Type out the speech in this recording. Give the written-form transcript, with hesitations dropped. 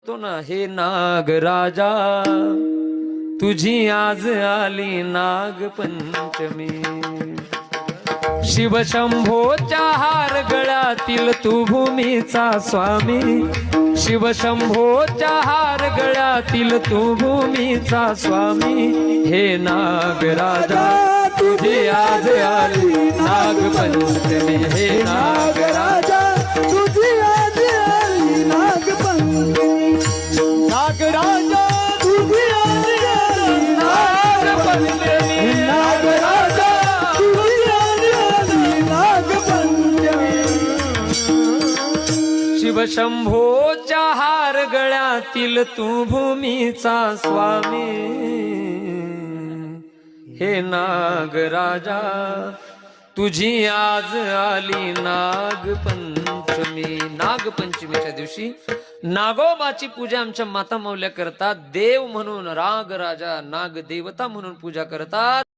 तो ना हे नागराजा तुझी आज आली नागपंचमी। शिवशंभोच्या हार गळ्यातील तू भूमीचा स्वामी। शिवशंभोच्या हार गळ्यातील तू भूमीचा स्वामी। हे नागराजा तुझी आज आली नागपंचमी। हे नागराजा तुझी आज आली नागपंचमी। नागराजा तुझी आज आली नागपंचमी। नागराजा तुझी आज आली नागपंचमी। शिवशंभोच्या हार गळ्यातील तू भूमीचा स्वामी। हे नागराजा तुझी आज आली नागपंचमी। नागपंचमीच्या दिवशी नागोबाची पूजा आमच्या माता माऊल्या करतात। देव म्हणून रागराजा, नागदेवता म्हणून पूजा करतात।